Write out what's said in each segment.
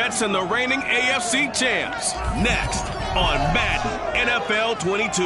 Jets and the reigning AFC champs. Next on Madden NFL 22.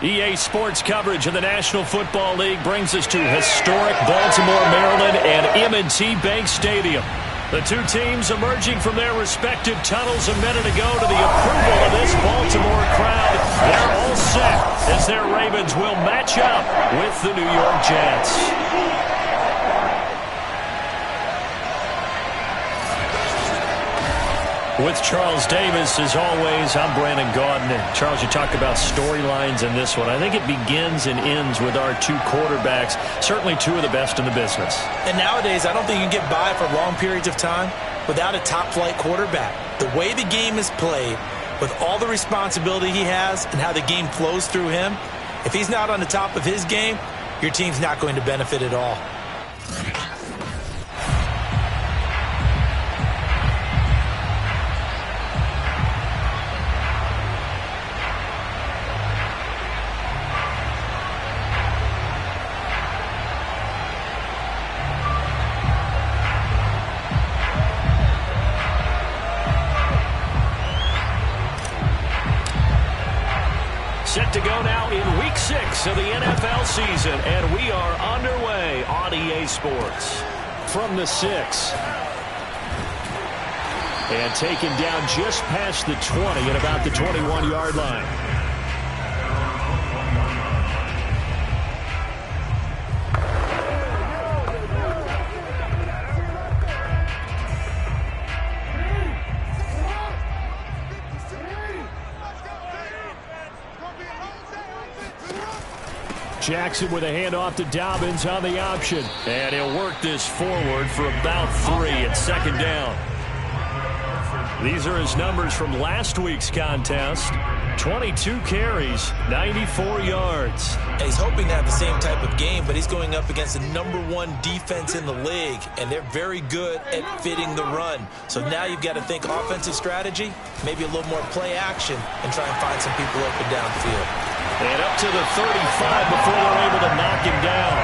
EA Sports coverage of the National Football League brings us to historic Baltimore, Maryland, and M&T Bank Stadium. The two teams emerging from their respective tunnels a minute ago to the approval of this Baltimore crowd. They're all set as their Ravens will match up with the New York Jets. With Charles Davis, as always, I'm Brandon Gaudin. And Charles, you talk about storylines in this one. I think it begins and ends with our two quarterbacks, certainly two of the best in the business. And nowadays, I don't think you can get by for long periods of time without a top-flight quarterback. The way the game is played, with all the responsibility he has and how the game flows through him, if he's not on the top of his game, your team's not going to benefit at all. Set to go now in Week 6 of the NFL season, and we are underway on EA Sports. From the 6. And taken down just past the 20 at about the 21-yard line. Jackson with a handoff to Dobbins on the option. And he'll work this forward for about 3 at second down. These are his numbers from last week's contest. 22 carries, 94 yards. He's hoping to have the same type of game, but he's going up against the #1 defense in the league, and they're very good at fitting the run. So now you've got to think offensive strategy, maybe a little more play action, and try and find some people up and downfield. And up to the 35 before they're able to knock him down.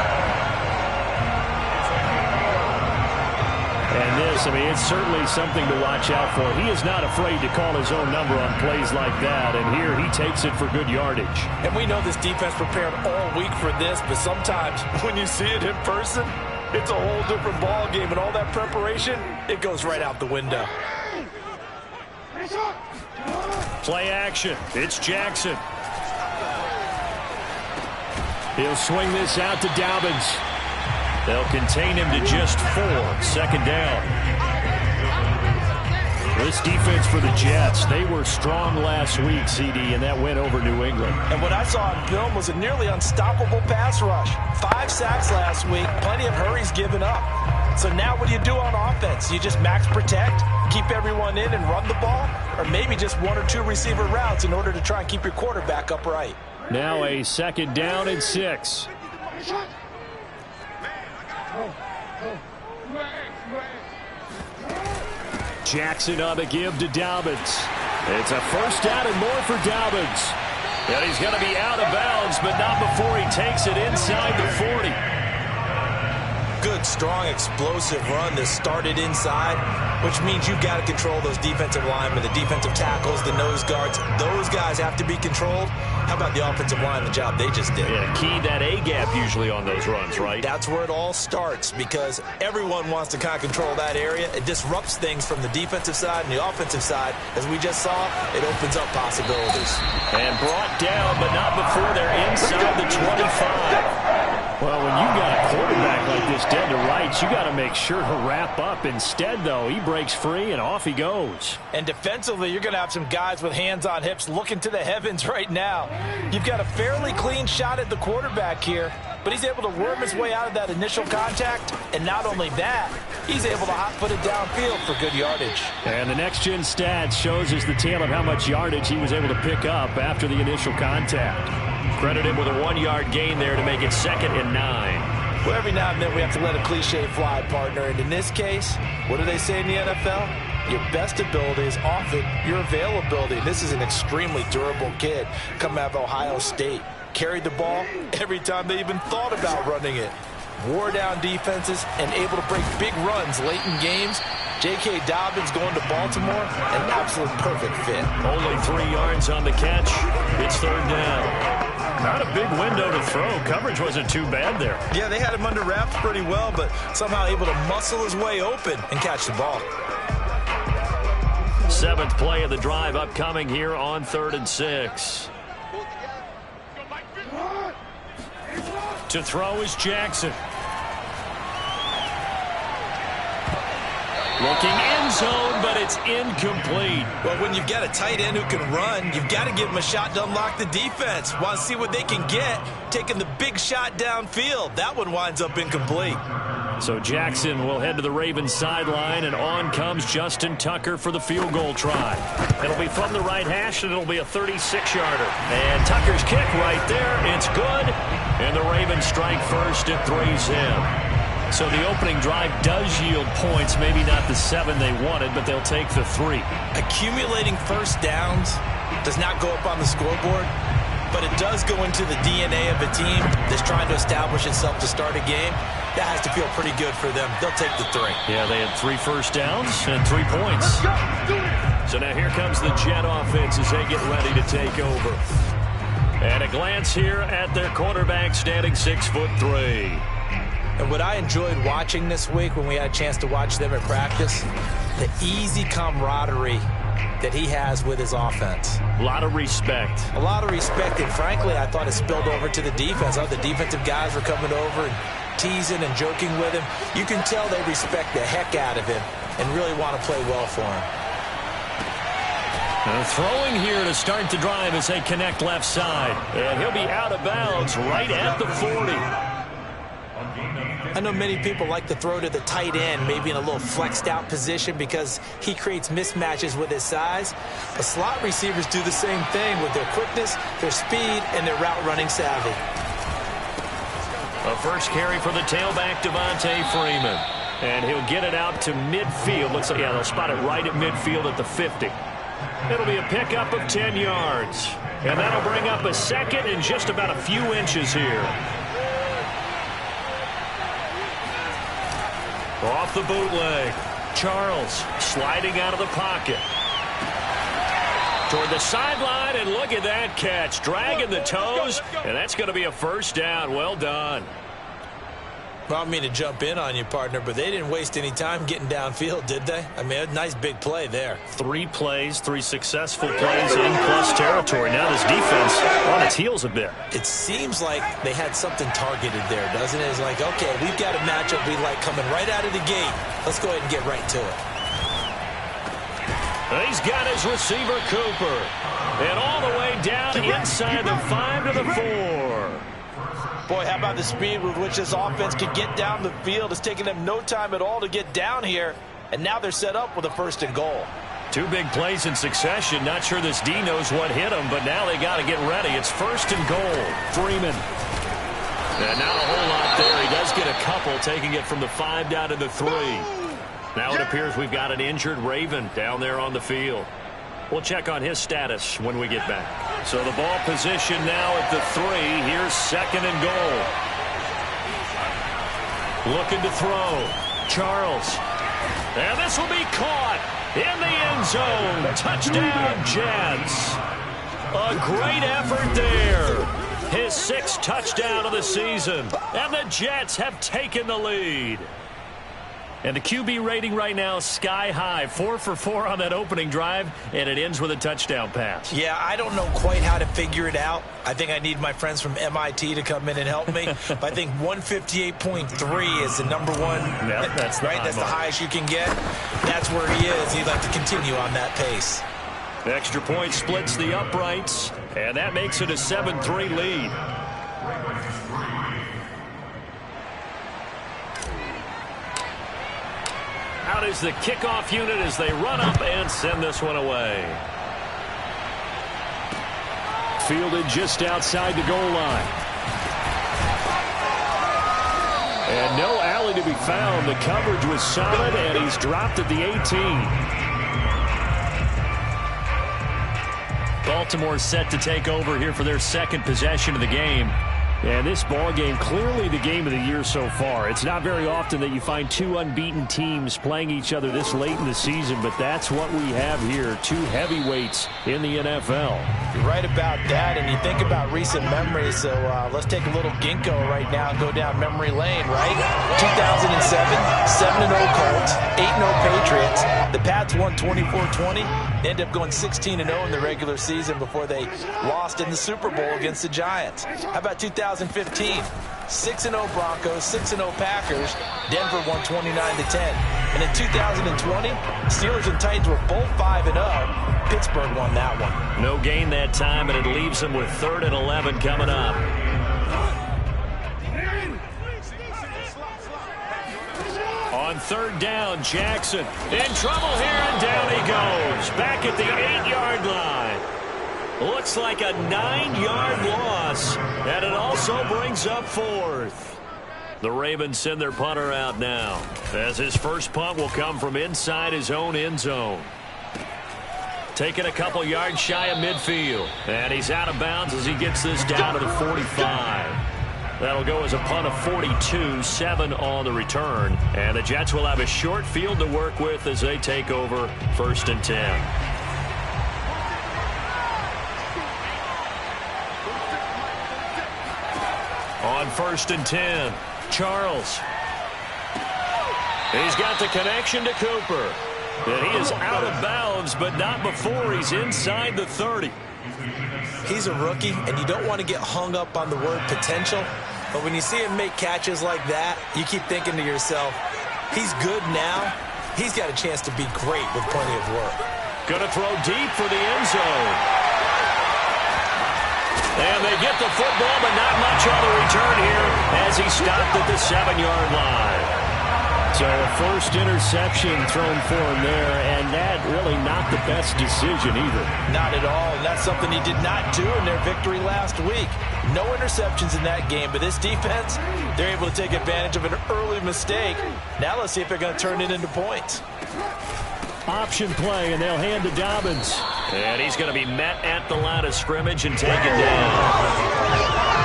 And this, I mean, it's certainly something to watch out for. He is not afraid to call his own number on plays like that, and here he takes it for good yardage. And we know this defense prepared all week for this, but sometimes when you see it in person, it's a whole different ball game, and all that preparation, it goes right out the window. Play action. It's Jackson. He'll swing this out to Dobbins. They'll contain him to just 4. Second down. This defense for the Jets, they were strong last week, CD, and that went over New England. And what I saw on film was a nearly unstoppable pass rush. 5 sacks last week, plenty of hurries given up. So now what do you do on offense? You just max protect, keep everyone in and run the ball, or maybe just 1 or 2 receiver routes in order to try and keep your quarterback upright. Now a second down and 6. Jackson on the give to Dobbins. It's a first down and more for Dobbins. And he's going to be out of bounds, but not before he takes it inside the 40. Good, strong, explosive run that started inside, which means you've got to control those defensive linemen, the defensive tackles, the nose guards. Those guys have to be controlled. How about the offensive line, the job they just did? Yeah, key that A-gap usually on those runs, right? That's where it all starts, because everyone wants to kind of control that area. It disrupts things from the defensive side and the offensive side. As we just saw, it opens up possibilities. And brought down, but not before they're inside the 25. Well, when you got a quarterback like this dead to rights, you got to make sure to wrap up. Instead, though, he breaks free and off he goes. And defensively, you're going to have some guys with hands on hips looking to the heavens right now. You've got a fairly clean shot at the quarterback here, but he's able to worm his way out of that initial contact. And not only that, he's able to hot-foot it downfield for good yardage. And the next-gen stats shows us the tale of how much yardage he was able to pick up after the initial contact. Credit him with a 1-yard gain there to make it 2nd and 9. Well, every now and then we have to let a cliche fly, partner. And in this case, what do they say in the NFL? Your best ability is often your availability. And this is an extremely durable kid coming out of Ohio State. carried the ball every time they even thought about running it. Wore down defenses and able to break big runs late in games. J.K. Dobbins going to Baltimore, an absolute perfect fit. Only 3 yards on the catch. It's third down. Not a big window to throw. Coverage wasn't too bad there. Yeah, they had him under wraps pretty well, but somehow able to muscle his way open and catch the ball. 7th play of the drive upcoming here on 3rd and 6. To throw is Jackson. Looking end zone, but it's incomplete. Well, when you've got a tight end who can run, you've got to give him a shot to unlock the defense. Want to see what they can get, taking the big shot downfield. That one winds up incomplete. So Jackson will head to the Ravens sideline, and on comes Justin Tucker for the field goal try. It'll be from the right hash, and it'll be a 36-yarder. And Tucker's kick right there. It's good. And the Ravens strike first at 3-0. So the opening drive does yield points, maybe not the 7 they wanted, but they'll take the 3. Accumulating first downs does not go up on the scoreboard, but it does go into the DNA of a team that's trying to establish itself to start a game. That has to feel pretty good for them. They'll take the 3. Yeah, they had 3 first downs and 3 points. So now here comes the Jet offense as they get ready to take over. And a glance here at their quarterback, standing 6'3". And what I enjoyed watching this week when we had a chance to watch them at practice, the easy camaraderie that he has with his offense. A lot of respect. A lot of respect, and frankly, I thought it spilled over to the defense. The defensive guys were coming over and teasing and joking with him. You can tell they respect the heck out of him and really want to play well for him. Throwing here to start the drive as they connect left side. And he'll be out of bounds right at the 40. I know many people like to throw to the tight end, maybe in a little flexed out position because he creates mismatches with his size. But slot receivers do the same thing with their quickness, their speed, and their route running savvy. A first carry for the tailback, Devontae Freeman. And he'll get it out to midfield. Looks like, yeah, they'll spot it right at midfield at the 50. It'll be a pickup of 10 yards. And that'll bring up a second and just about a few inches here. Off the bootleg. Charles sliding out of the pocket. Toward the sideline, and look at that catch. Dragging the toes, and that's going to be a first down. Well done. Well, I don't mean to jump in on you, partner, but they didn't waste any time getting downfield, did they? I mean, a nice big play there. 3 plays, 3 successful plays in plus territory. Now this defense on its heels a bit. It seems like they had something targeted there, doesn't it? It's like, okay, we've got a matchup we like coming right out of the gate. Let's go ahead and get right to it. He's got his receiver, Cooper. And all the way down inside the 5 to the 4. Boy, how about the speed with which this offense could get down the field? It's taking them no time at all to get down here. And now they're set up with a 1st and goal. 2 big plays in succession. Not sure this D knows what hit them, but now they got to get ready. It's 1st and goal. Freeman. And not a whole lot there. He does get a couple, taking it from the 5 down to the 3. Now it appears we've got an injured Raven down there on the field. We'll check on his status when we get back. So the ball position now at the 3. Here's 2nd and goal. Looking to throw. Charles. And this will be caught in the end zone. Touchdown, Jets. A great effort there. His 6th touchdown of the season. And the Jets have taken the lead. And the QB rating right now is sky high. 4 for 4 on that opening drive, and it ends with a touchdown pass. Yeah, I don't know quite how to figure it out. I think I need my friends from MIT to come in and help me. But I think 158.3 is the number one. Yep, that's the right. That's the highest you can get. That's where he is. He'd like to continue on that pace. Extra point splits the uprights, and that makes it a 7-3 lead. Out is the kickoff unit as they run up and send this one away. Fielded just outside the goal line. And no alley to be found. The coverage was solid, and he's dropped at the 18. Baltimore set to take over here for their second possession of the game. And this ball game, clearly the game of the year so far. It's not very often that you find two unbeaten teams playing each other this late in the season, but that's what we have here, two heavyweights in the NFL. You're right about that, and you think about recent memories, so let's take a little ginkgo right now and go down memory lane, right? 2007, 7-0 Colts, 8-0 Patriots. The Pats won 24-20, ended up going 16-0 in the regular season before they lost in the Super Bowl against the Giants. How about 2015? 6-0 Broncos, 6-0 Packers. Denver won 29-10. And in 2020, Steelers and Titans were both 5-0. Pittsburgh won that one. No gain that time, and it leaves them with 3rd and 11 coming up. On 3rd down, Jackson in trouble here, and down he goes. Back at the 8-yard line. Looks like a 9-yard loss, and it also brings up 4th. The Ravens send their punter out now, as his first punt will come from inside his own end zone. Taking a couple yards shy of midfield, and he's out of bounds as he gets this down to the 45. That'll go as a punt of 42, 7 on the return. And the Jets will have a short field to work with as they take over 1st and 10. On 1st and 10, Charles. He's got the connection to Cooper. And he is out of bounds, but not before he's inside the 30. He's a rookie, and you don't want to get hung up on the word potential. But when you see him make catches like that, you keep thinking to yourself, he's good now. He's got a chance to be great with plenty of work. Going to throw deep for the end zone. And they get the football, but not much on the return here as he stopped at the 7-yard line. So a first interception thrown for him there, and that really not the best decision either. Not at all, and that's something he did not do in their victory last week. No interceptions in that game, but this defense, they're able to take advantage of an early mistake. Now let's see if they're going to turn it into points. Option play, and they'll hand to Dobbins. And he's going to be met at the line of scrimmage and taken down.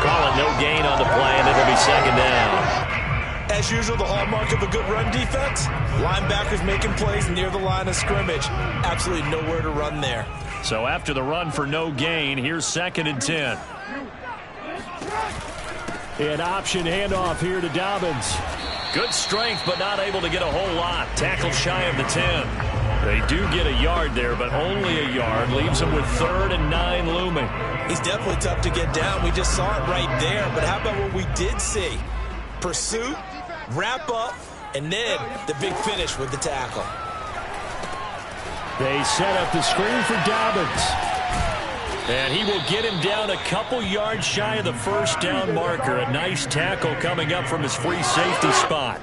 Calling no gain on the play, and it'll be 2nd down. As usual, the hallmark of a good run defense, linebackers making plays near the line of scrimmage. Absolutely nowhere to run there. So after the run for no gain, here's 2nd and 10. An option handoff here to Dobbins. Good strength, but not able to get a whole lot. Tackled shy of the 10. They do get a yard there, but only a yard. Leaves them with 3rd and 9 looming. He's definitely tough to get down. We just saw it right there. But how about what we did see? Pursuit, wrap up, and then the big finish with the tackle. They set up the screen for Dobbins. And he will get him down a couple yards shy of the 1st down marker. A nice tackle coming up from his free safety spot.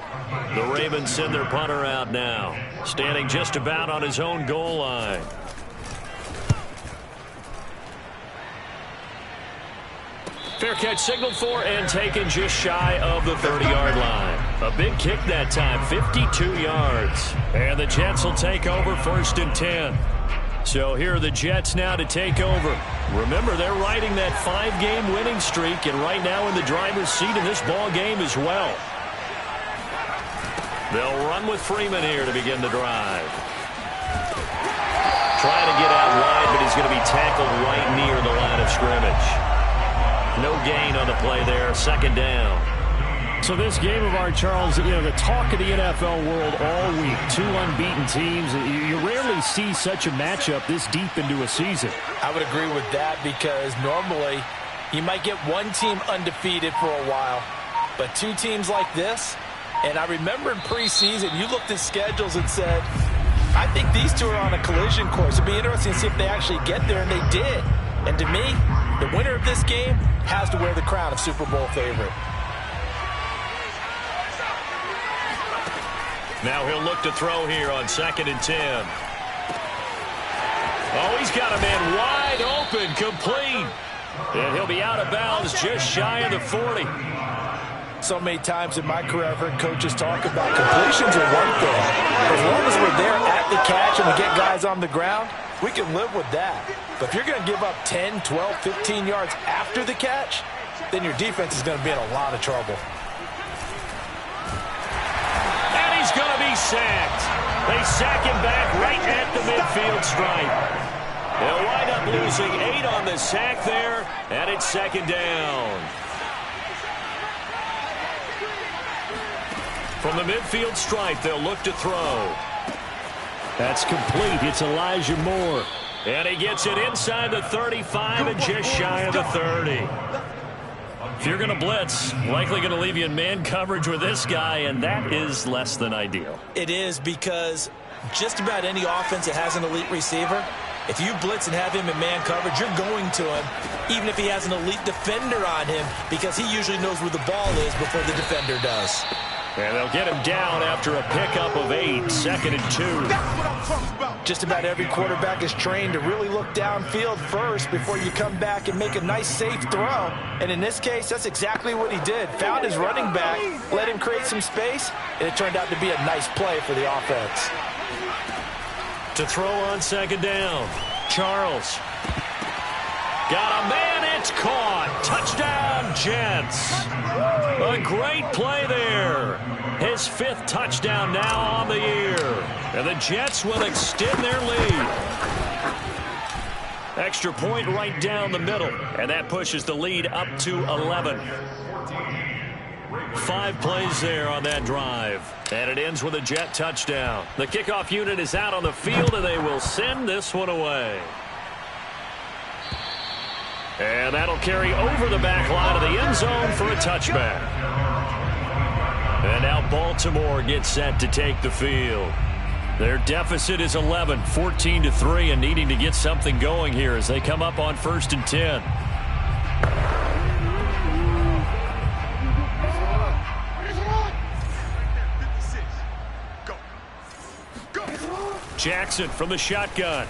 The Ravens send their punter out now, standing just about on his own goal line. Fair catch signaled for and taken just shy of the 30-yard line. A big kick that time, 52 yards. And the Jets will take over 1st and 10. So here are the Jets now to take over. Remember, they're riding that 5-game winning streak, and right now in the driver's seat in this ball game as well. They'll run with Freeman here to begin the drive. Trying to get out wide, but he's going to be tackled right near the line of scrimmage. No gain on the play there, 2nd down. So this game of our, Charles, the talk of the NFL world all week. Two unbeaten teams. You rarely see such a matchup this deep into a season. I would agree with that because normally you might get one team undefeated for a while, but two teams like this, and I remember in preseason you looked at schedules and said, I think these two are on a collision course. It'd be interesting to see if they actually get there, and they did. And to me, the winner of this game has to wear the crown of Super Bowl favorite. Now he'll look to throw here on 2nd and 10. Oh, he's got a man wide open, complete. And he'll be out of bounds just shy of the 40. So many times in my career I've heard coaches talk about completions are one thing. As long as we're there at the catch and we get guys on the ground, we can live with that. But if you're going to give up 10, 12, 15 yards after the catch, then your defense is going to be in a lot of trouble. And he's going to be sacked. They sack him back right at the midfield stripe. They'll wind up losing 8 on the sack there, and it's second down. From the midfield stripe, they'll look to throw. That's complete. It's Elijah Moore. And he gets it inside the 35 and just shy of the 30. If you're going to blitz, likely going to leave you in man coverage with this guy, and that is less than ideal. It is, because just about any offense that has an elite receiver, if you blitz and have him in man coverage, you're going to him, even if he has an elite defender on him, because he usually knows where the ball is before the defender does. And they'll get him down after a pickup of 8, second and 2. Just about every quarterback is trained to really look downfield first before you come back and make a nice, safe throw. And in this case, that's exactly what he did. Found his running back, let him create some space, and it turned out to be a nice play for the offense. To throw on second down, Charles. Got a man, it's caught. Touchdown, Jets. A great play there. His 5th touchdown now on the year. And the Jets will extend their lead. Extra point right down the middle. And that pushes the lead up to 11. 5 plays there on that drive. And it ends with a Jet touchdown. The kickoff unit is out on the field, and they will send this one away. And that'll carry over the back line of the end zone for a touchback. And now Baltimore gets set to take the field. Their deficit is 11, 14-3, and needing to get something going here as they come up on 1st and 10. Jackson from the shotgun.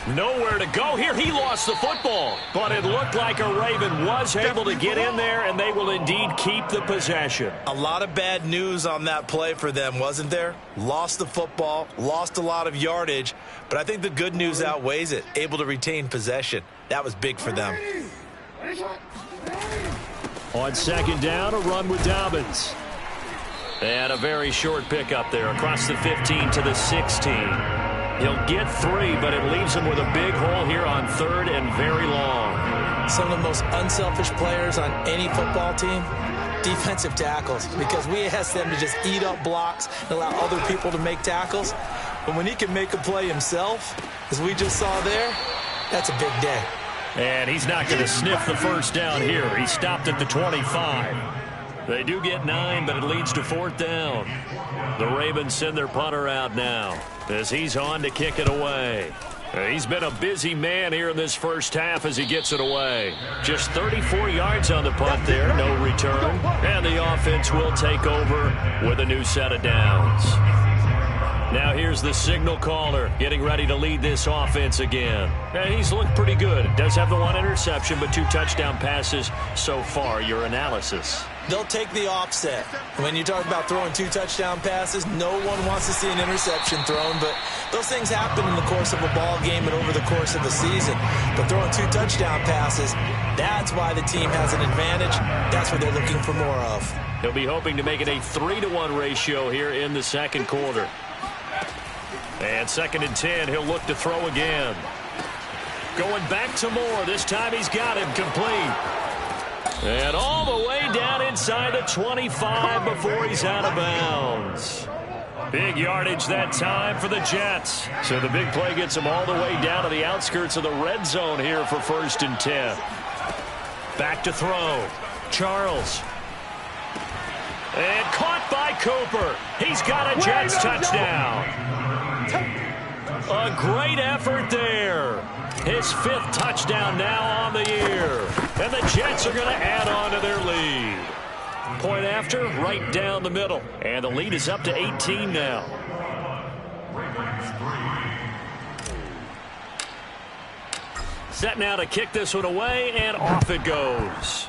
Nowhere to go here. He lost the football, but it looked like a Raven was able to get in there, and they will indeed keep the possession. A lot of bad news on that play for them, wasn't there? Lost the football, lost a lot of yardage, but I think the good news outweighs it. Able to retain possession. That was big for them. On second down, a run with Dobbins. And a very short pickup there across the 15 to the 16. He'll get 3, but it leaves him with a big hole here on 3rd and very long. Some of the most unselfish players on any football team, defensive tackles, because we ask them to just eat up blocks and allow other people to make tackles. But when he can make a play himself, as we just saw there, that's a big day. And he's not going to sniff the first down here. He stopped at the 25. They do get 9, but it leads to 4th down. The Ravens send their punter out now as he's on to kick it away. He's been a busy man here in this first half as he gets it away. Just 34 yards on the punt there, no return. And the offense will take over with a new set of downs. Now here's the signal caller getting ready to lead this offense again. And he's looked pretty good. Does have the 1 interception, but 2 touchdown passes so far. Your analysis? They'll take the offset. When you talk about throwing 2 touchdown passes, no one wants to see an interception thrown, but those things happen in the course of a ball game and over the course of a season. But throwing 2 touchdown passes, that's why the team has an advantage. That's what they're looking for more of. He'll be hoping to make it a 3-to-1 ratio here in the second quarter. And 2nd and 10, he'll look to throw again. Going back to Moore. This time he's got him complete. And all the way down inside the 25 before he's out of bounds. Big yardage that time for the Jets. So the big play gets him all the way down to the outskirts of the red zone here for 1st and 10. Back to throw. Charles. And caught by Cooper. He's got a Jets touchdown. A great effort there. His 5th touchdown now on the year. And the Jets are going to add on to their lead. Point after, right down the middle. And the lead is up to 18 now. Set now to kick this one away, and off it goes.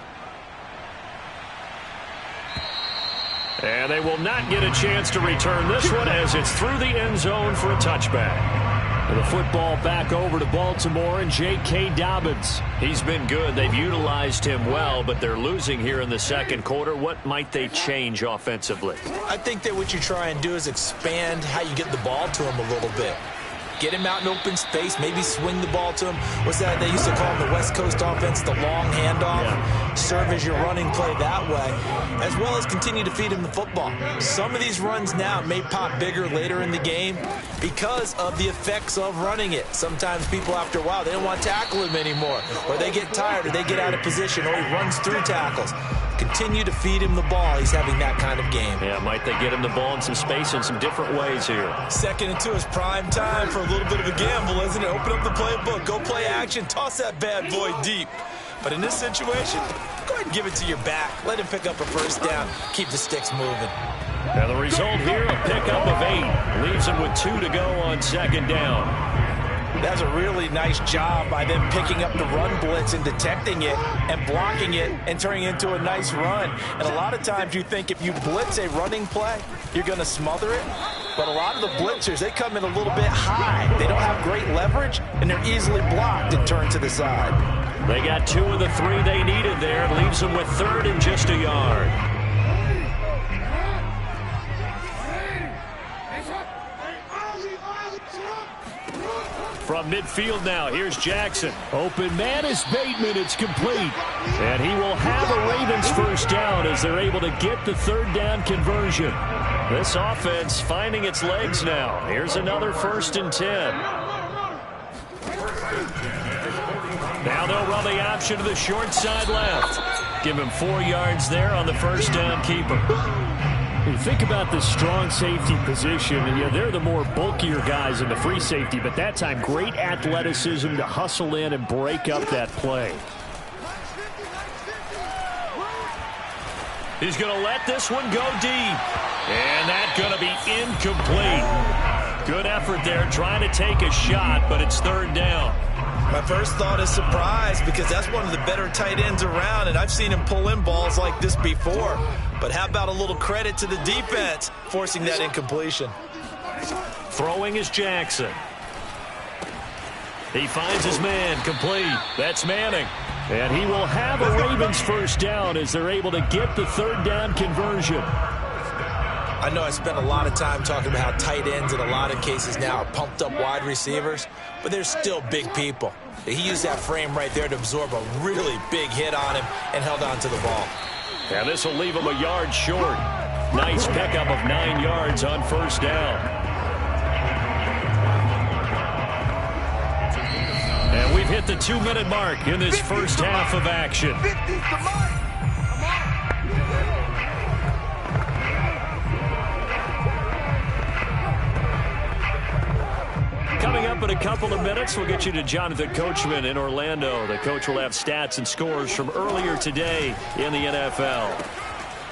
And they will not get a chance to return this one as it's through the end zone for a touchback. The football back over to Baltimore and J.K. Dobbins. He's been good. They've utilized him well, but they're losing here in the second quarter. What might they change offensively? I think that what you try and do is expand how you get the ball to him a little bit. Get him out in open space, maybe swing the ball to him. What's that they used to call him, the West Coast offense, the long handoff? Yeah. Serve as your running play that way, as well as continue to feed him the football. Some of these runs now may pop bigger later in the game because of the effects of running it. Sometimes people, after a while, they don't want to tackle him anymore, or they get tired, or they get out of position, or he runs through tackles. Continue to feed him the ball. He's having that kind of game. Yeah, might they get him the ball in some space in some different ways here. 2nd and 2 is prime time for a little bit of a gamble, isn't it? Open up the playbook. Go play action. Toss that bad boy deep. But in this situation, go ahead and give it to your back. Let him pick up a first down. Keep the sticks moving. Now the result here, a pickup of 8. Leaves him with 2 to go on 2nd down. That's a really nice job by them picking up the run blitz and detecting it and blocking it and turning it into a nice run. And a lot of times you think if you blitz a running play, you're going to smother it. But a lot of the blitzers, they come in a little bit high. They don't have great leverage, and they're easily blocked and turned to the side. They got 2 of the 3 they needed there. It leaves them with 3rd and just a yard. From midfield now, here's Jackson. Open man is Bateman. It's complete. And he will have a Ravens first down as they're able to get the 3rd down conversion. This offense finding its legs now. Here's another 1st and 10. Now they'll run the option to the short side left. Give him 4 yards there on the first down keeper. You think about the strong safety position, and they're the more bulkier guys in the free safety, but that time great athleticism to hustle in and break up that play. He's going to let this one go deep, and that's going to be incomplete. Good effort there trying to take a shot, but it's 3rd down. My first thought is surprise, because that's one of the better tight ends around, and I've seen him pull in balls like this before. But how about a little credit to the defense forcing that incompletion? Throwing is Jackson. He finds his man, complete. That's Manning. And he will have a Ravens first down as they're able to get the 3rd down conversion. I know I spent a lot of time talking about how tight ends in a lot of cases now are pumped up wide receivers, but they're still big people. He used that frame right there to absorb a really big hit on him and held on to the ball. And this will leave him a yard short. Nice pickup of 9 yards on first down. And we've hit the 2-minute mark in this first half of action. Coming up in a couple of minutes, we'll get you to Jonathan Coachman in Orlando. The coach will have stats and scores from earlier today in the NFL.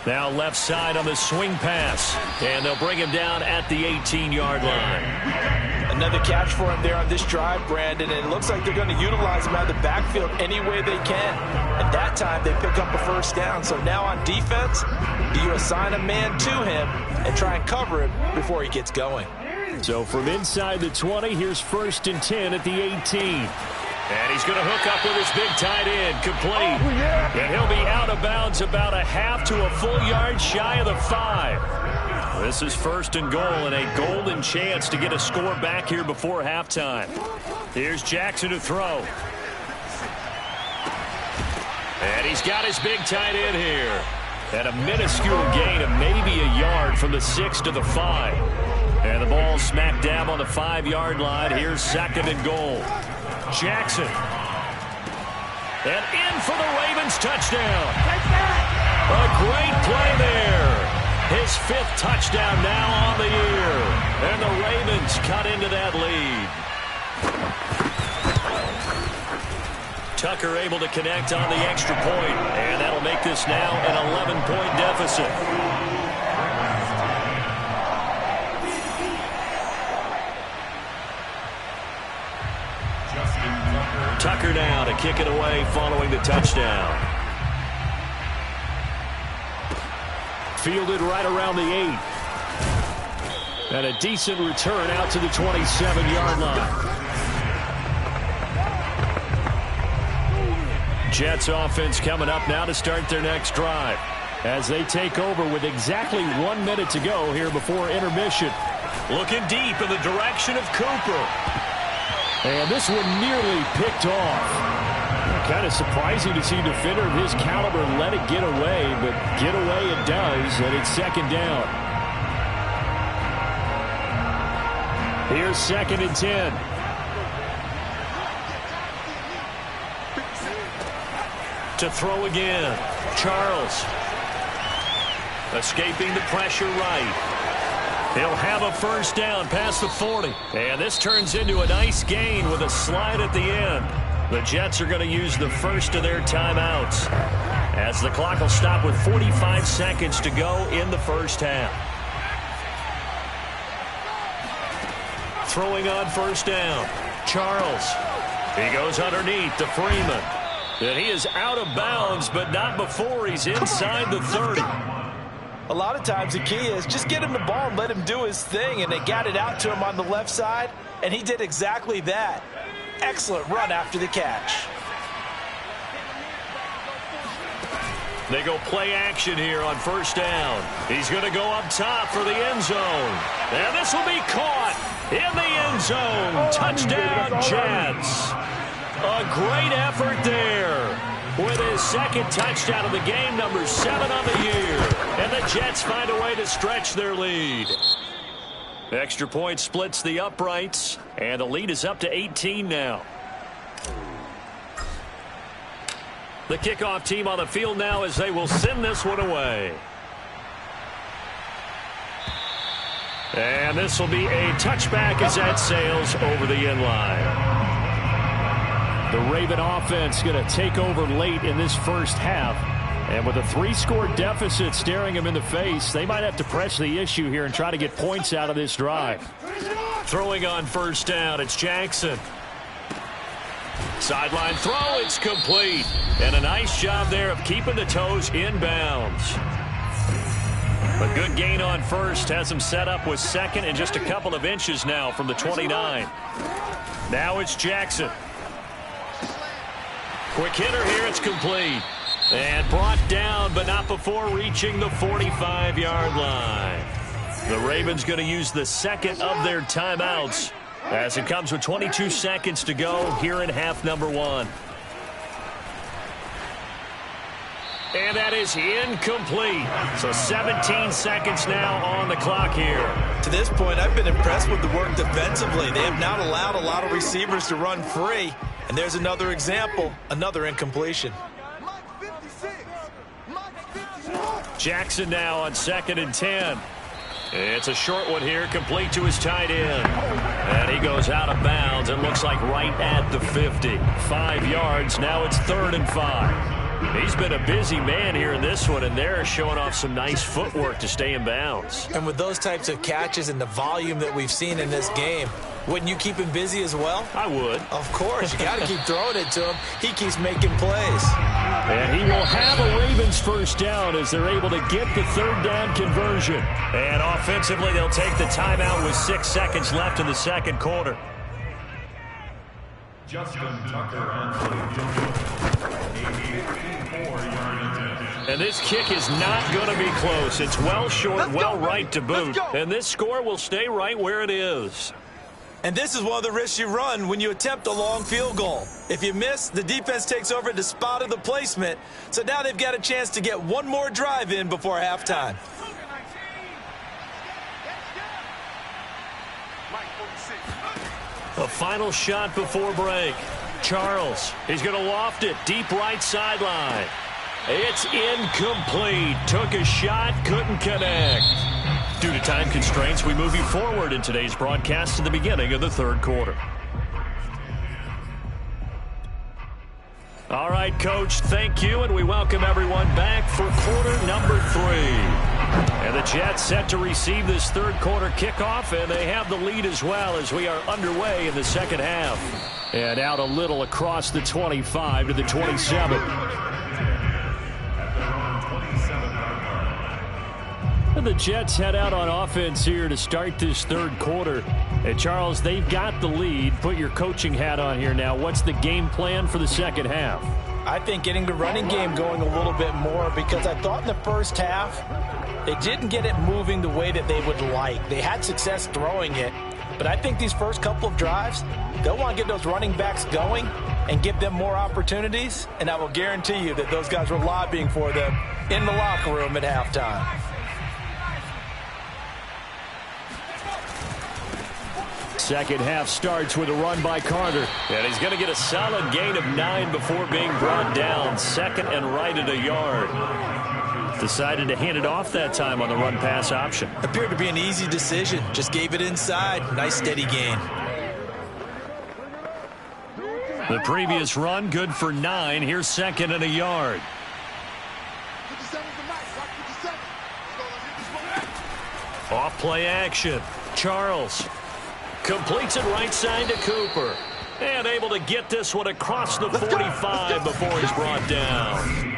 Now left side on the swing pass, and they'll bring him down at the 18-yard line. Another catch for him there on this drive, Brandon, and it looks like they're going to utilize him out of the backfield any way they can. And that time they pick up a first down. So now on defense, you assign a man to him and try and cover him before he gets going. So from inside the 20, here's 1st and 10 at the 18. And he's going to hook up with his big tight end, complete. And he'll be out of bounds about a half to a full yard shy of the 5. This is 1st and goal and a golden chance to get a score back here before halftime. Here's Jackson to throw. And he's got his big tight end here. And a minuscule gain of maybe a yard from the 6 to the 5. And the ball smack dab on the 5-yard line. Here's 2nd and goal. Jackson. And in for the Ravens touchdown. A great play there. His 5th touchdown now on the year. And the Ravens cut into that lead. Tucker able to connect on the extra point. And that'll make this now an 11-point deficit. Tucker now to kick it away following the touchdown. Fielded right around the 8. And a decent return out to the 27-yard line. Jets offense coming up now to start their next drive as they take over with exactly 1 minute to go here before intermission. Looking deep in the direction of Cooper. And this one nearly picked off. Kind of surprising to see a defender of his caliber let it get away, but get away it does, and it's second down. Here's 2nd and 10. To throw again. Charles. Escaping the pressure right. He'll have a first down past the 40. And this turns into a nice gain with a slide at the end. The Jets are going to use the first of their timeouts as the clock will stop with 45 seconds to go in the first half. Throwing on first down. Charles. He goes underneath to Freeman. And he is out of bounds, but not before he's inside the 30. A lot of times the key is just get him the ball and let him do his thing, and they got it out to him on the left side, and he did exactly that. Excellent run after the catch. They go play action here on first down. He's going to go up top for the end zone. And this will be caught in the end zone. Touchdown, Jets. A great effort there with his second touchdown of the game, number 7 on the year. And the Jets find a way to stretch their lead. The extra point splits the uprights, and the lead is up to 18 now. The kickoff team on the field now as they will send this one away. And this will be a touchback as that sails over the end line. The Raven offense going to take over late in this first half. And with a 3-score deficit staring them in the face, they might have to press the issue here and try to get points out of this drive. Throwing on first down, it's Jackson. Sideline throw, it's complete. And a nice job there of keeping the toes inbounds. A good gain on first has him set up with second and just a couple of inches now from the 29. Now it's Jackson. Quick hitter here, it's complete. And brought down, but not before reaching the 45-yard line. The Ravens going to use the second of their timeouts as it comes with 22 seconds to go here in half number 1. And that is incomplete. So 17 seconds now on the clock here. To this point, I've been impressed with the work defensively. They have not allowed a lot of receivers to run free. And there's another example, another incompletion. Jackson now on 2nd and 10. It's a short one here, complete to his tight end. And he goes out of bounds. It looks like right at the 50. 5 yards. Now it's 3rd and 5. He's been a busy man here in this one, and they're showing off some nice footwork to stay in bounds. And with those types of catches and the volume that we've seen in this game, wouldn't you keep him busy as well? I would. Of course. You got to keep throwing it to him. He keeps making plays. And he will have a Ravens first down as they're able to get the 3rd down conversion. And offensively, they'll take the timeout with 6 seconds left in the second quarter. Justin Tucker on the and this kick is not going to be close. It's well short, well right to boot. And this score will stay right where it is. And this is one of the risks you run when you attempt a long field goal. If you miss, the defense takes over at the spot of the placement. So now they've got a chance to get one more drive in before halftime. A final shot before break. Charles, he's going to loft it deep right sideline. It's incomplete. Took a shot, couldn't connect. Due to time constraints, we move you forward in today's broadcast to the beginning of the 3rd quarter. All right, Coach, thank you, and we welcome everyone back for quarter number 3. And the Jets set to receive this 3rd quarter kickoff, and they have the lead as well as we are underway in the second half. And out a little across the 25 to the 27. the Jets head out on offense here to start this third quarter. And Charles, they've got the lead. Put your coaching hat on here now. What's the game plan for the second half? I think getting the running game going a little bit more, because I thought in the first half they didn't get it moving the way that they would like. They had success throwing it, but I think these first couple of drives, they'll want to get those running backs going and give them more opportunities, and I will guarantee you that those guys were lobbying for them in the locker room at halftime. Second half starts with a run by Carter. And he's going to get a solid gain of 9 before being brought down. Second and right at a yard. Decided to hand it off that time on the run-pass option. Appeared to be an easy decision. Just gave it inside. Nice steady gain. The previous run, good for 9. Here's second and a yard. Off play action. Charles completes it right side to Cooper. And able to get this one across the 45 before he's brought down.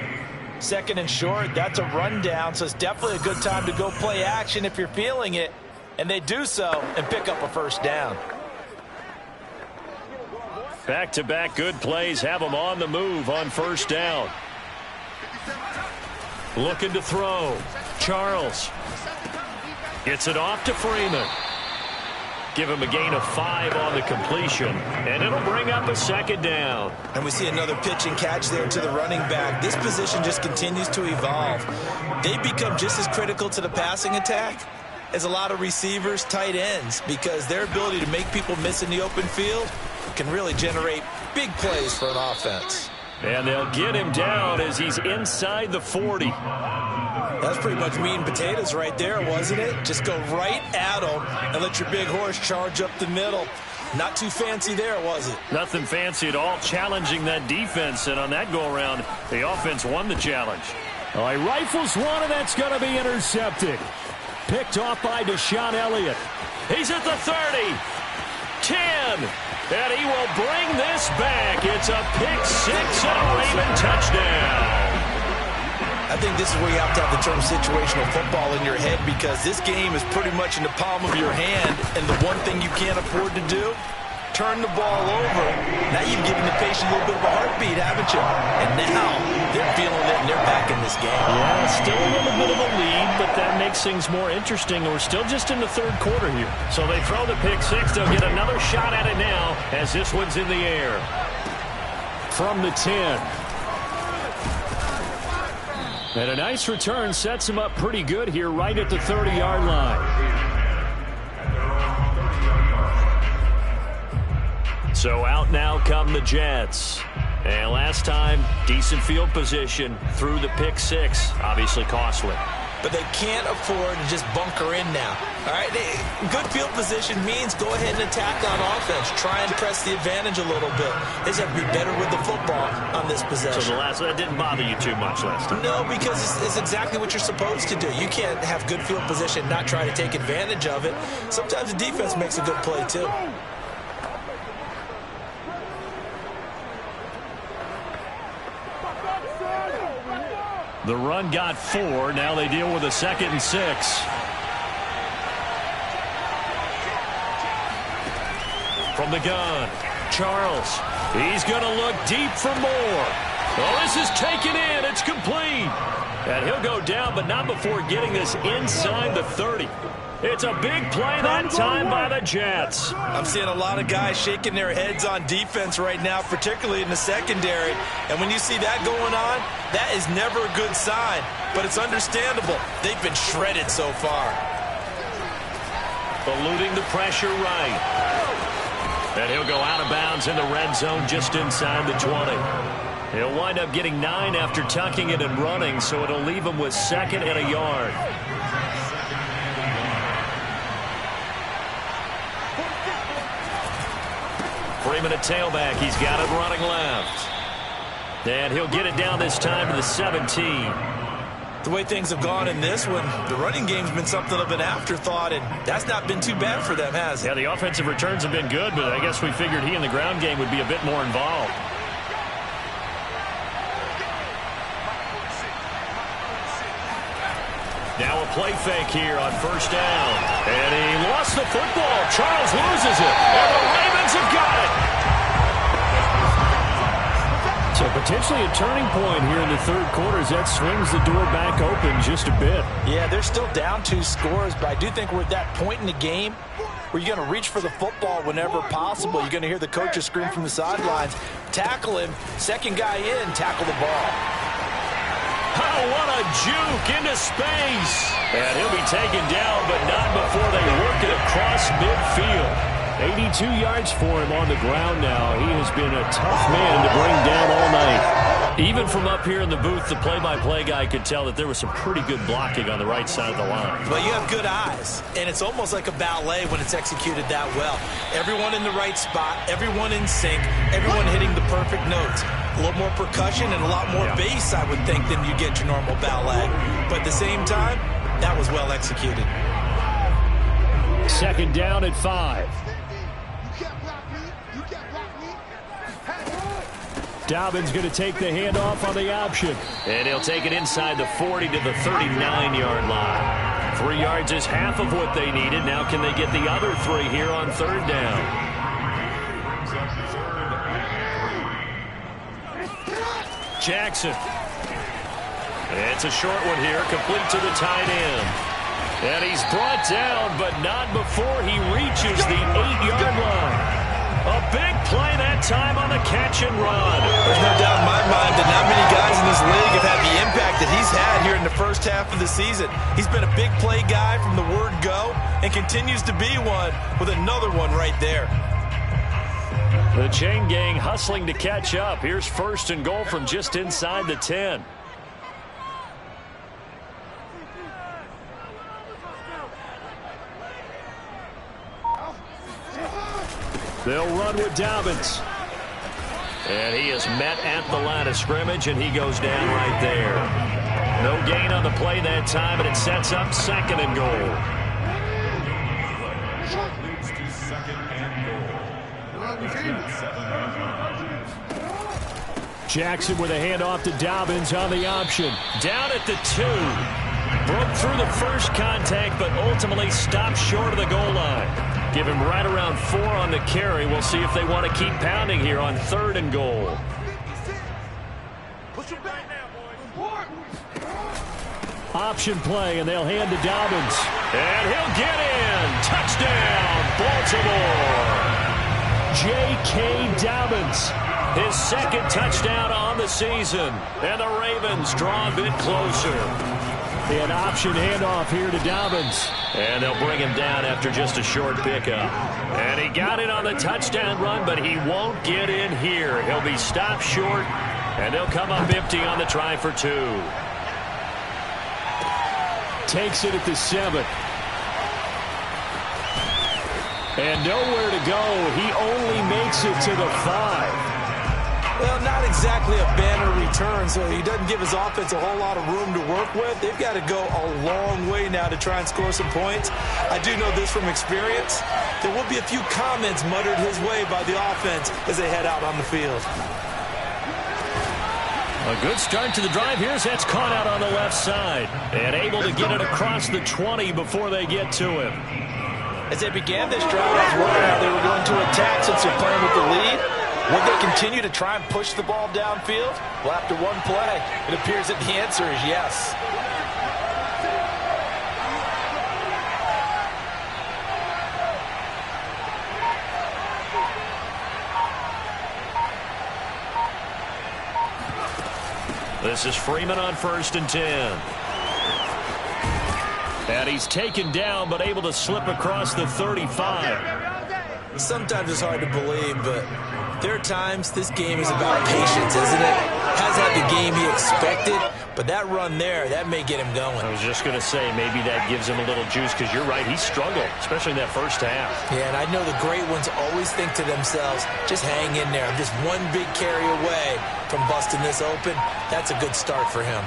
Second and short, that's a rundown, so it's definitely a good time to go play action if you're feeling it. And they do so and pick up a first down. Back-to-back good plays have them on the move on first down. Looking to throw. Charles gets it off to Freeman. Give him a gain of 5 on the completion, and it'll bring up a second down. And we see another pitch and catch there to the running back. This position just continues to evolve. They become just as critical to the passing attack as a lot of receivers, tight ends, because their ability to make people miss in the open field can really generate big plays for an offense. And they'll get him down as he's inside the 40. That's pretty much meat and potatoes right there, wasn't it? Just go right at him and let your big horse charge up the middle. Not too fancy there, was it? Nothing fancy at all, challenging that defense. And on that go-around, the offense won the challenge. All right, rifles one, and that's going to be intercepted. Picked off by Deshaun Elliott. He's at the 30. 10. And he will bring this back. It's a pick-6 and a Raven touchdown. I think this is where you have to have the term situational football in your head, because this game is pretty much in the palm of your hand, and the one thing you can't afford to do, turn the ball over. Now you've given the patient a little bit of a heartbeat, haven't you? And now they're feeling it, and they're back in this game. Yeah, still a little bit of a lead, but that makes things more interesting. We're still just in the third quarter here. So they throw the pick-6. They'll get another shot at it now as this one's in the air. From the 10. And a nice return sets him up pretty good here right at the 30-yard line. So out now come the Jets. And last time, decent field position through the pick-6. Obviously costly. But they can't afford to just bunker in now. All right, good field position means go ahead and attack on offense. Try and press the advantage a little bit. They just have to be better with the football on this possession. So that didn't bother you too much last time? No, because it's exactly what you're supposed to do. You can't have good field position and not try to take advantage of it. Sometimes the defense makes a good play too. The run got 4. Now they deal with a 2nd and 6. From the gun, Charles. He's going to look deep for more. Oh, this is taken in. It's complete. And he'll go down, but not before getting this inside the 30. It's a big play that time by the Jets. I'm seeing a lot of guys shaking their heads on defense right now, particularly in the secondary. And when you see that going on, that is never a good sign. But it's understandable. They've been shredded so far. Eluding the pressure right. And he'll go out of bounds in the red zone just inside the 20. He'll wind up getting 9 after tucking it and running, so it'll leave him with 2nd and a yard. Freeman at tailback. He's got it running left. And he'll get it down this time to the 17. The way things have gone in this one, the running game's been something of an afterthought, and that's not been too bad for them, has it? Yeah, the offensive returns have been good, but I guess we figured he in the ground game would be a bit more involved. Now a play fake here on first down. And he lost the football. Charles loses it. And the Ravens have got it. So potentially a turning point here in the third quarter as that swings the door back open just a bit. Yeah, they're still down 2 scores, but I do think we're at that point in the game where you're going to reach for the football whenever possible. You're going to hear the coaches scream from the sidelines. Tackle him. Second guy in, tackle the ball. Oh, what a juke into space. And he'll be taken down, but not before they work it across midfield. 82 yards for him on the ground now. He has been a tough man to bring down all night. Even from up here in the booth, the play-by-play guy could tell that there was some pretty good blocking on the right side of the line. But you have good eyes, and it's almost like a ballet when it's executed that well. Everyone in the right spot, everyone in sync, everyone hitting the perfect notes. A little more percussion and a lot more bass, I would think, than you get your normal ballet. But at the same time, that was well executed. Second down at 5. Dobbins going to take the handoff on the option. And he'll take it inside the 40 to the 39-yard line. 3 yards is half of what they needed. Now can they get the other 3 here on third down? Jackson. It's a short one here, complete to the tight end. And he's brought down, but not before he reaches the 8-yard line. A big play that time on the catch and run. There's no doubt in my mind that not many guys in this league have had the impact that he's had here in the first half of the season. He's been a big play guy from the word go and continues to be one with another one right there. The chain gang hustling to catch up. Here's first and goal from just inside the 10. They'll run with Dobbins. And he is met at the line of scrimmage, and he goes down right there. No gain on the play that time, and it sets up second and goal. Leads to second and goal. Jackson with a handoff to Dobbins on the option. Down at the 2. Broke through the first contact, but ultimately stopped short of the goal line. Give him right around 4 on the carry. We'll see if they want to keep pounding here on third and goal. Option play, and they'll hand to Dobbins. And he'll get in. Touchdown, Baltimore. J.K. Dobbins. His second touchdown on the season. And the Ravens draw a bit closer. An option handoff here to Dobbins. And they'll bring him down after just a short pickup. And he got it on the touchdown run, but he won't get in here. He'll be stopped short, and they'll come up empty on the try for 2. Takes it at the 7. And nowhere to go. He only makes it to the 5. Well, not exactly a banner return, so he doesn't give his offense a whole lot of room to work with. They've got to go a long way now to try and score some points. I do know this from experience. There will be a few comments muttered his way by the offense as they head out on the field. A good start to the drive here as that's caught out on the left side. And able to get it across the 20 before they get to him. As they began this drive, I was wondering how they were going to attack since they're playing with the lead. Would they continue to try and push the ball downfield? Well, after one play, it appears that the answer is yes. This is Freeman on first and 10. And he's taken down, but able to slip across the 35. Sometimes it's hard to believe, but there are times this game is about patience, isn't it? Hasn't had the game he expected, but that run there, that may get him going. I was just going to say, maybe that gives him a little juice, because you're right, he struggled, especially in that first half. Yeah, and I know the great ones always think to themselves, just hang in there. I'm just one big carry away from busting this open. That's a good start for him.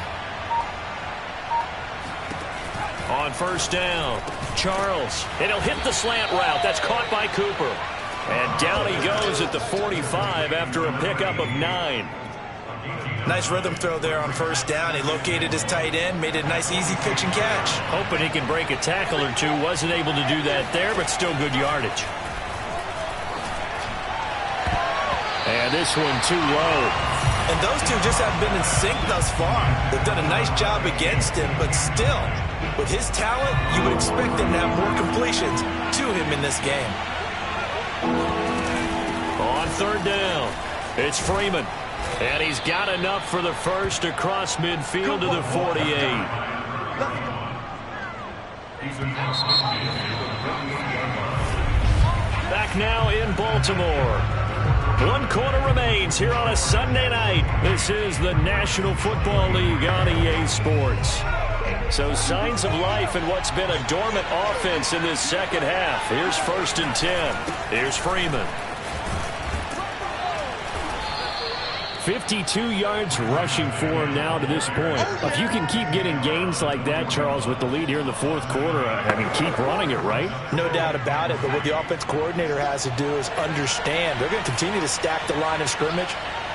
On first down, Charles, and he'll hit the slant route. That's caught by Cooper. And down he goes at the 45 after a pickup of 9. Nice rhythm throw there on first down. He located his tight end, made it a nice easy pitch and catch. Hoping he can break a tackle or two. Wasn't able to do that there, but still good yardage. And this one too low. And those two just haven't been in sync thus far. They've done a nice job against him, but still, with his talent, you would expect him to have more completions to him in this game. On third down, it's Freeman. And he's got enough for the first across midfield to the 48. Back now in Baltimore. 1 quarter remains here on a Sunday night. This is the National Football League on EA Sports. So signs of life in what's been a dormant offense in this second half. Here's 1st and 10. Here's Freeman. 52 yards rushing for him now to this point. If you can keep getting gains like that, Charles, with the lead here in the 4th quarter, I mean, keep running it, right? No doubt about it, but what the offense coordinator has to do is understand they're going to continue to stack the line of scrimmage.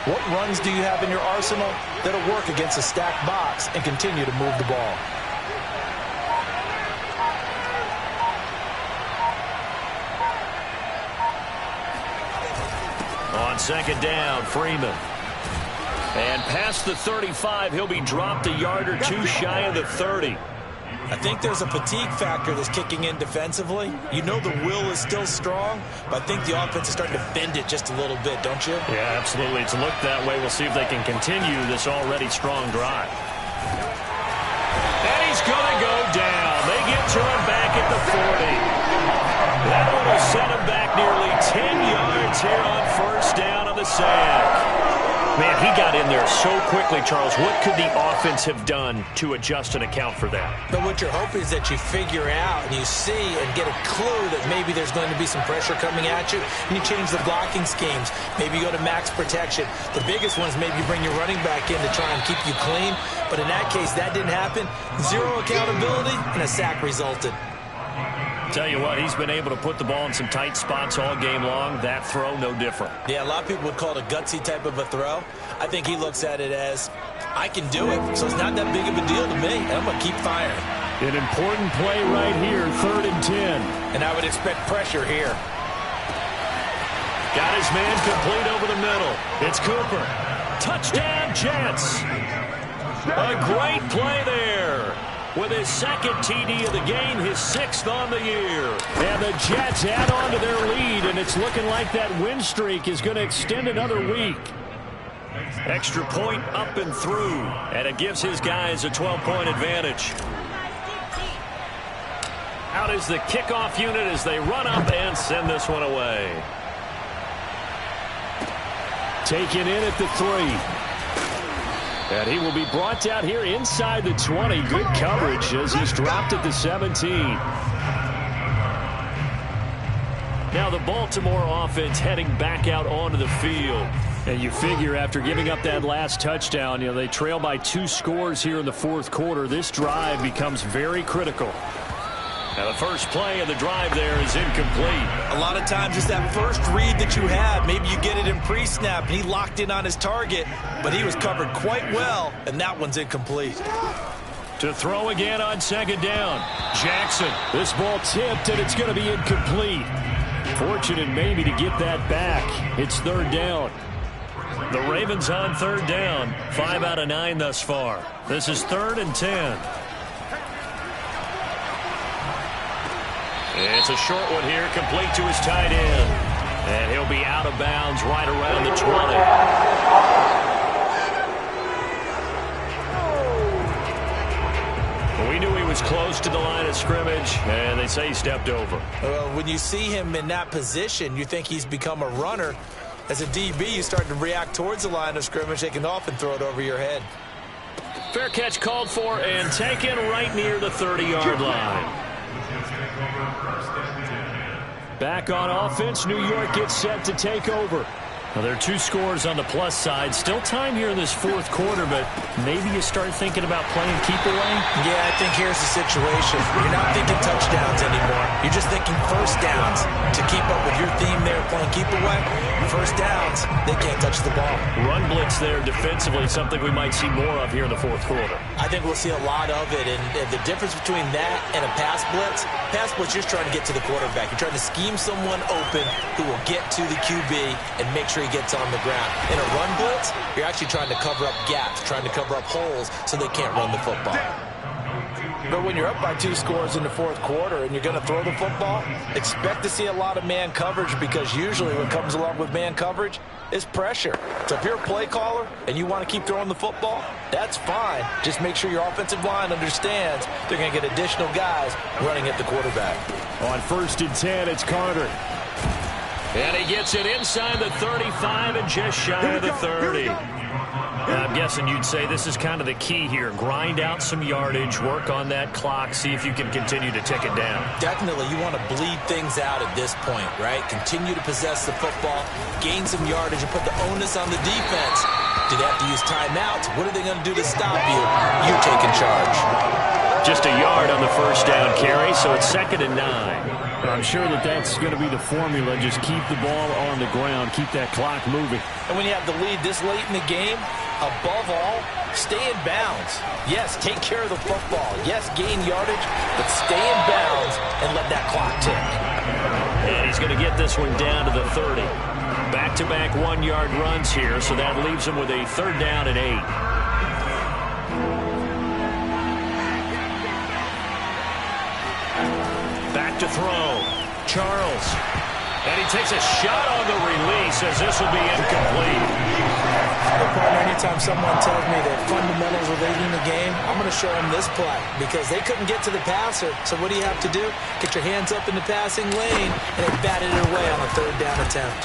What runs do you have in your arsenal that'll work against a stacked box and continue to move the ball? On 2nd down, Freeman. And past the 35, he'll be dropped a yard or two shy of the 30. I think there's a fatigue factor that's kicking in defensively. You know the will is still strong, but I think the offense is starting to bend it just a little bit, don't you? Yeah, absolutely. It's looked that way. We'll see if they can continue this already strong drive. And he's going to go down. They get to him back at the 40. That one will set him back nearly 10 yards here on first down on the sack. Man, he got in there so quickly, Charles. What could the offense have done to adjust and account for that? But what you're hoping is that you figure out and you see and get a clue that maybe there's going to be some pressure coming at you, and you change the blocking schemes. Maybe you go to max protection. The biggest one is maybe you bring your running back in to try and keep you clean. But in that case, that didn't happen. Zero accountability, and a sack resulted. Tell you what, he's been able to put the ball in some tight spots all game long. That throw, no different. Yeah, a lot of people would call it a gutsy type of a throw. I think he looks at it as, I can do it, so it's not that big of a deal to me, and I'm going to keep firing. An important play right here, 3rd and 10. And I would expect pressure here. Got his man complete over the middle. It's Cooper. Touchdown, Jets. A great play there. With his 2nd TD of the game, his 6th on the year. And the Jets add on to their lead, and it's looking like that win streak is going to extend another week. Extra point up and through, and it gives his guys a 12-point advantage. Out is the kickoff unit as they run up and send this one away. Taken in at the 3. And he will be brought down here inside the 20. Good coverage as he's dropped at the 17. Now the Baltimore offense heading back out onto the field. And you figure after giving up that last touchdown, you know, they trail by 2 scores here in the 4th quarter. This drive becomes very critical. Now the first play of the drive there is incomplete. A lot of times it's that first read that you have. Maybe you get it in pre-snap, and he locked in on his target, but he was covered quite well, and that one's incomplete. To throw again on 2nd down. Jackson. This ball tipped, and it's going to be incomplete. Fortunate maybe to get that back. It's 3rd down. The Ravens on 3rd down. 5 out of 9 thus far. This is 3rd and 10. It's a short one here, complete to his tight end. And he'll be out of bounds right around the 20. We knew he was close to the line of scrimmage, and they say he stepped over. Well, when you see him in that position, you think he's become a runner. As a DB, you start to react towards the line of scrimmage. They can often throw it over your head. Fair catch called for and taken right near the 30-yard line. Back on offense, New York gets set to take over. Well, there are 2 scores on the plus side. Still time here in this fourth quarter, but maybe you start thinking about playing keep away? Yeah, I think here's the situation. You're not thinking touchdowns anymore. You're just thinking first downs. To keep up with your theme there, playing keep away, first downs, they can't touch the ball. Run blitz there defensively, something we might see more of here in the fourth quarter. I think we'll see a lot of it, and the difference between that and a pass blitz, you're just trying to get to the quarterback. You're trying to scheme someone open who will get to the QB and make sure he gets on the ground. In a run blitz, you're actually trying to cover up gaps, trying to cover up holes so they can't run the football. But when you're up by 2 scores in the fourth quarter and you're going to throw the football, expect to see a lot of man coverage, because usually what comes along with man coverage is pressure. So if you're a play caller and you want to keep throwing the football, that's fine. Just make sure your offensive line understands they're going to get additional guys running at the quarterback. On 1st and 10, it's Carter. And he gets it inside the 35 and just shy of the 30. And I'm guessing you'd say this is kind of the key here. Grind out some yardage, work on that clock, see if you can continue to tick it down. Definitely, you want to bleed things out at this point, right? Continue to possess the football, gain some yardage, and put the onus on the defense. Do they have to use timeouts? What are they going to do to stop you? You're taking charge. Just a yard on the first down carry, so it's 2nd and 9. I'm sure that's going to be the formula. Just keep the ball on the ground, keep that clock moving. And when you have the lead this late in the game, above all, stay in bounds. Yes, take care of the football. Yes, gain yardage, but stay in bounds and let that clock tick. And he's going to get this one down to the 30. Back-to-back 1-yard runs here, so that leaves him with a 3rd down and 8. Back to throw. Charles. And he takes a shot on the release as this will be incomplete. Anytime someone tells me that fundamentals are leading the game, I'm going to show them this play, because they couldn't get to the passer. So what do you have to do? Get your hands up in the passing lane, and they batted it away on a 3rd down attempt.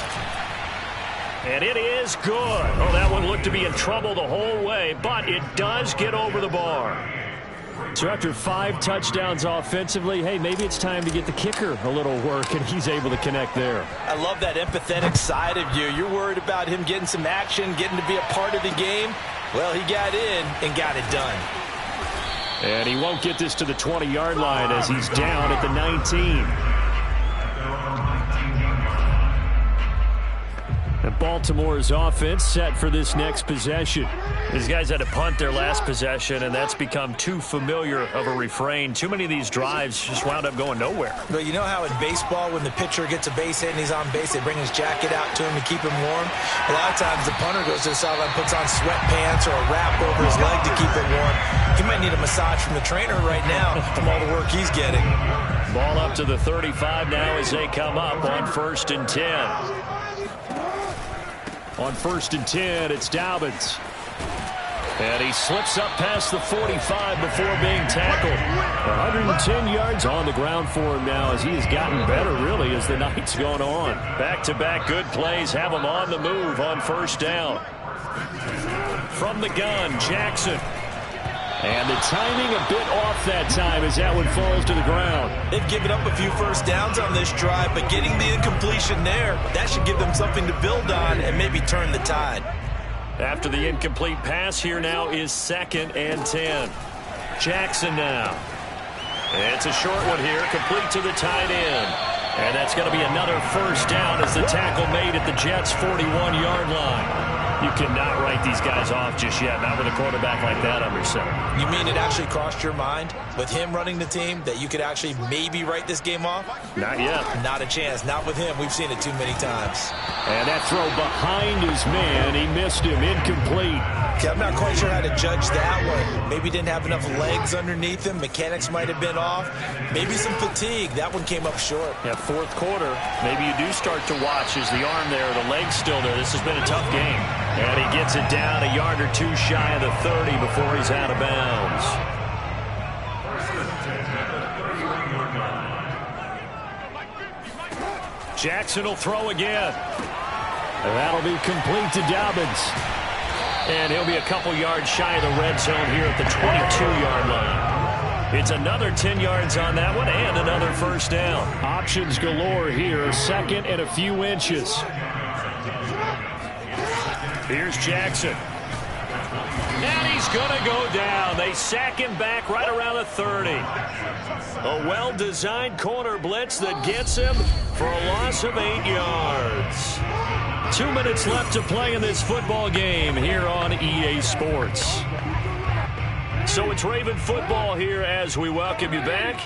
And it is good. Oh, that one looked to be in trouble the whole way, but it does get over the bar. So after 5 touchdowns offensively, hey, maybe it's time to get the kicker a little work, and he's able to connect there. I love that empathetic side of you. You're worried about him getting some action, getting to be a part of the game. Well, he got in and got it done. And he won't get this to the 20-yard line as he's down at the 19. And Baltimore's offense set for this next possession. These guys had to punt their last possession, and that's become too familiar of a refrain. Too many of these drives just wound up going nowhere. But you know how in baseball, when the pitcher gets a base hit and he's on base, they bring his jacket out to him to keep him warm? A lot of times the punter goes to the sideline, puts on sweatpants or a wrap over his leg to keep it warm. He might need a massage from the trainer right now from all the work he's getting. Ball up to the 35 now as they come up on 1st and 10. On 1st and 10, it's Dobbins. And he slips up past the 45 before being tackled. 110 yards on the ground for him now as he has gotten better, really, as the night's gone on. Back-to-back good plays have him on the move on 1st down. From the gun, Jackson. And the timing a bit off that time as that one falls to the ground. They've given up a few first downs on this drive, but getting the incompletion there, that should give them something to build on and maybe turn the tide. After the incomplete pass, here now is 2nd and 10. Jackson now. It's a short one here, complete to the tight end. And that's going to be another first down as the tackle made at the Jets' 41-yard line. You cannot write these guys off just yet, not with a quarterback like that under center. You mean it actually crossed your mind with him running the team that you could actually maybe write this game off? Not yet. Not a chance. Not with him. We've seen it too many times. And that throw behind his man. He missed him. Incomplete. Okay, I'm not quite sure how to judge that one. Maybe didn't have enough legs underneath him. Mechanics might have been off. Maybe some fatigue. That one came up short. Yeah, fourth quarter. Maybe you do start to watch as the arm there, the leg's still there. This has been a tough game. And he gets it down a yard or 2 shy of the 30 before he's out of bounds. Jackson will throw again. And that'll be complete to Dobbins. And he'll be a couple yards shy of the red zone here at the 22-yard line. It's another 10 yards on that one and another first down. Options galore here. 2nd and a few inches. Here's Jackson. And he's going to go down. They sack him back right around the 30. A well-designed corner blitz that gets him for a loss of 8 yards. 2 minutes left to play in this football game here on EA Sports. So it's Raven football here as we welcome you back.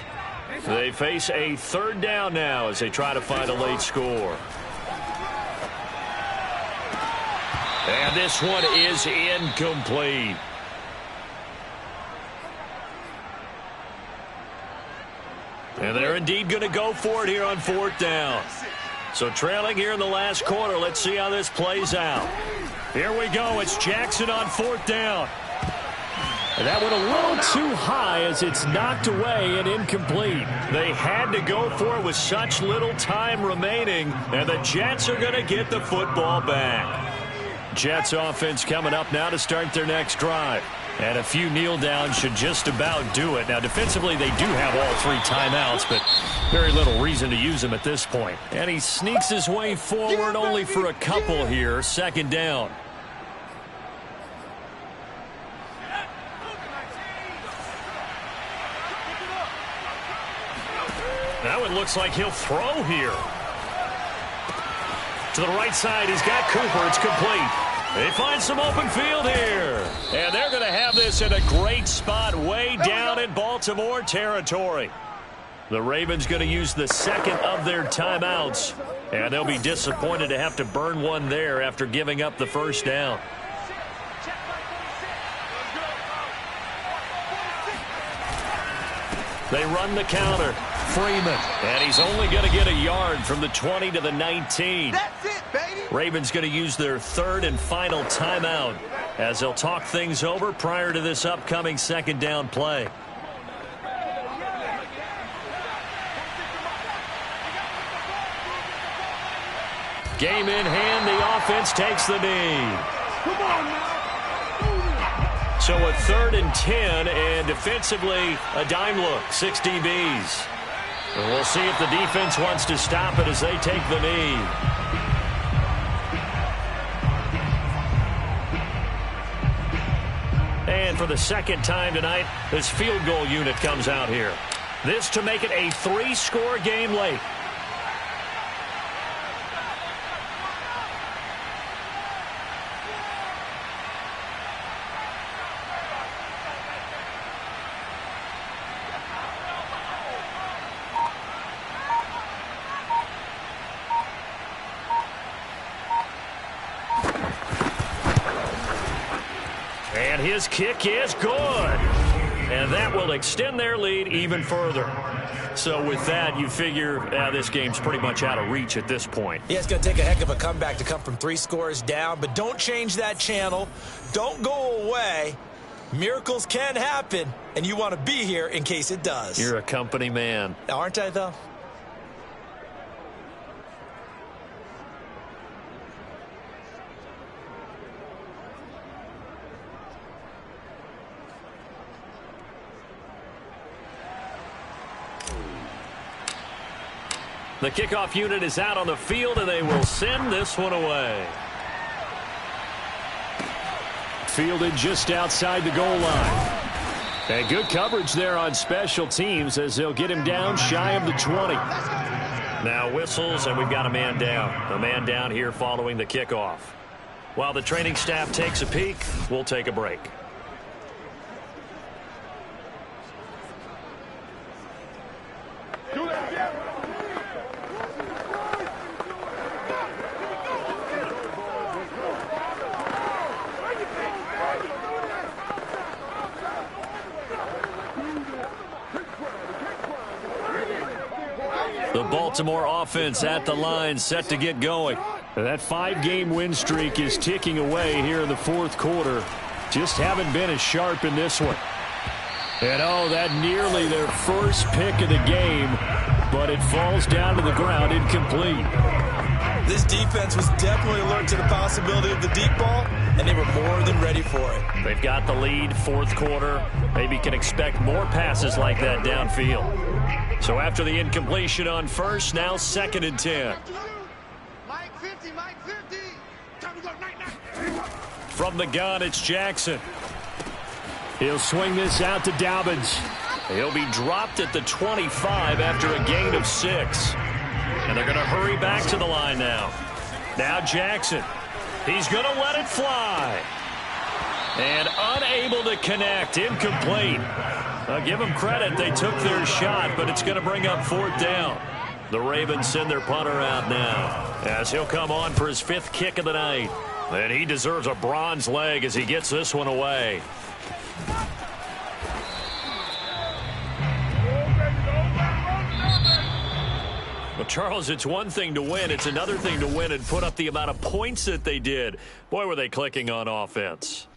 They face a third down now as they try to find a late score. And this one is incomplete. And they're indeed going to go for it here on fourth down. So trailing here in the last quarter. Let's see how this plays out. Here we go. It's Jackson on fourth down. And that went a little too high as it's knocked away and incomplete. They had to go for it with such little time remaining. And the Jets are going to get the football back. Jets offense coming up now to start their next drive. And a few kneel downs should just about do it. Now, defensively, they do have all 3 timeouts, but very little reason to use them at this point. And he sneaks his way forward only for a couple here. Second down. Now it looks like he'll throw here. To the right side, he's got Cooper. It's complete. They find some open field here. And they're going to have this in a great spot way down in Baltimore territory. The Ravens going to use the second of their timeouts. And they'll be disappointed to have to burn one there after giving up the first down. They run the counter. Freeman. And he's only going to get a yard from the 20 to the 19. That's it, baby. Ravens going to use their third and final timeout as they'll talk things over prior to this upcoming second down play. Game in hand. The offense takes the knee. Come on now. So a 3rd and 10, and defensively a dime look, 6 DBs. And we'll see if the defense wants to stop it as they take the knee. And for the second time tonight, this field goal unit comes out here. This to make it a 3-score game late. And his kick is good. And that will extend their lead even further. So with that, you figure this game's pretty much out of reach at this point. Yeah, it's going to take a heck of a comeback to come from 3 scores down. But don't change that channel. Don't go away. Miracles can happen. And you want to be here in case it does. You're a company man. Aren't I, though? The kickoff unit is out on the field, and they will send this one away. Fielded just outside the goal line. And good coverage there on special teams as they'll get him down shy of the 20. Now whistles, and we've got a man down. A man down here following the kickoff. While the training staff takes a peek, we'll take a break. The Baltimore offense at the line, set to get going. That 5-game win streak is ticking away here in the fourth quarter. Just haven't been as sharp in this one. And oh, that nearly their first pick of the game, but it falls down to the ground incomplete. This defense was definitely alert to the possibility of the deep ball, and they were more than ready for it. They've got the lead, fourth quarter. Maybe can expect more passes like that downfield. So after the incompletion on first, now 2nd and 10. Mike 50, Mike 50. Time to go, night, night. From the gun, it's Jackson. He'll swing this out to Dobbins. He'll be dropped at the 25 after a gain of 6. And they're going to hurry back to the line now. Now Jackson. He's going to let it fly. And unable to connect. Incomplete. I'll give them credit. They took their shot, but it's going to bring up 4th down. The Ravens send their punter out now as he'll come on for his 5th kick of the night. And he deserves a bronze leg as he gets this one away. Well, Charles, it's one thing to win. It's another thing to win and put up the amount of points that they did. Boy, were they clicking on offense.